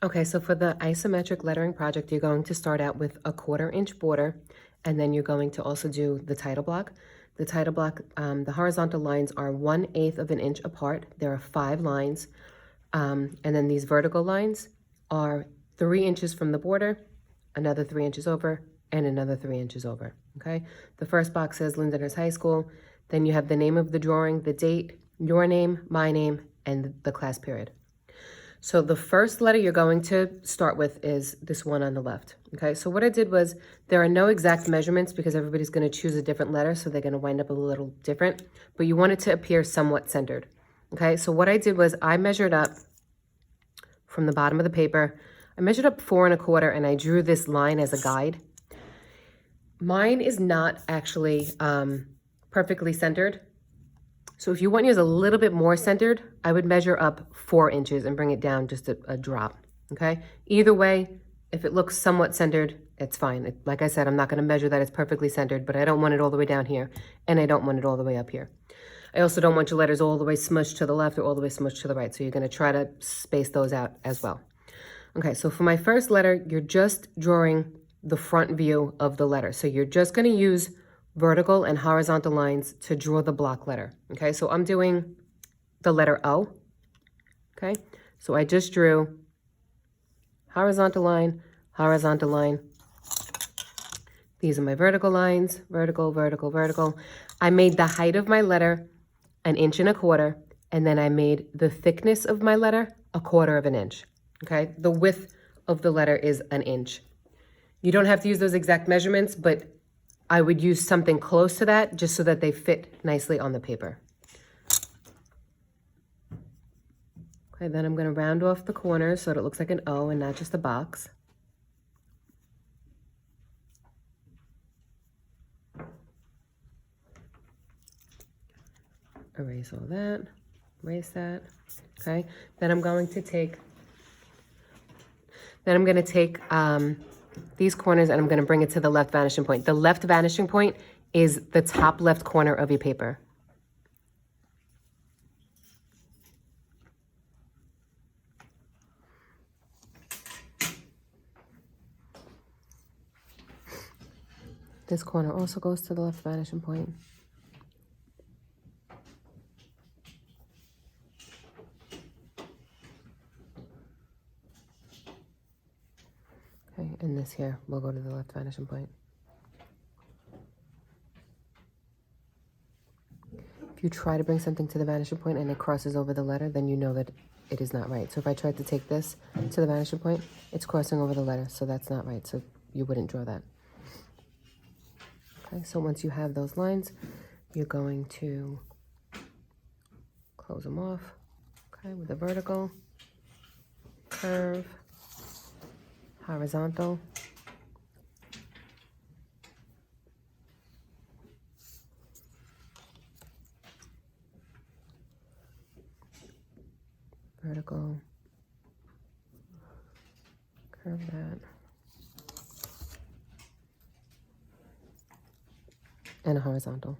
Okay, so for the isometric lettering project, you're going to start out with a 1/4 inch border, and then you're going to also do the title block. The title block, the horizontal lines are 1/8 of an inch apart. There are 5 lines. And then these vertical lines are 3 inches from the border, another 3 inches over, and another 3 inches over, okay? The first box says Linderners High School. Then you have the name of the drawing, the date, your name, my name, and the class period. So the first letter you're going to start with is this one on the left, okay? So what I did was, there are no exact measurements because everybody's gonna choose a different letter, so they're gonna wind up a little different, but you want it to appear somewhat centered, okay? So what I did was I measured up from the bottom of the paper. I measured up 4 1/4 and I drew this line as a guide. Mine is not actually perfectly centered. So if you want yours a little bit more centered, I would measure up 4 inches and bring it down just a drop, okay? Either way, if it looks somewhat centered, it's fine. Like I said, I'm not gonna measure that it's perfectly centered, but I don't want it all the way down here, and I don't want it all the way up here. I also don't want your letters all the way smushed to the left or all the way smushed to the right, so you're gonna try to space those out as well. Okay, so for my first letter, you're just drawing the front view of the letter. So you're just gonna use vertical and horizontal lines to draw the block letter, okay? So I'm doing the letter O, okay? So I just drew horizontal line, horizontal line. These are my vertical lines, vertical, vertical, vertical. I made the height of my letter 1 1/4 inches, and then I made the thickness of my letter 1/4 inch, okay? The width of the letter is 1 inch. You don't have to use those exact measurements, but I would use something close to that just so that they fit nicely on the paper. Okay, then I'm gonna round off the corners so that it looks like an O and not just a box. Erase all that, erase that, okay? Then I'm going to take, these corners and I'm gonna bring it to the left vanishing point. The left vanishing point is the top left corner of your paper. This corner also goes to the left vanishing point. Okay, and this here will go to the left vanishing point. If you try to bring something to the vanishing point and it crosses over the letter, then you know that it is not right. So if I tried to take this to the vanishing point, it's crossing over the letter, so that's not right. So you wouldn't draw that. Okay, so once you have those lines, you're going to close them off, okay, with a vertical, curve, horizontal, vertical, curve that, and a horizontal.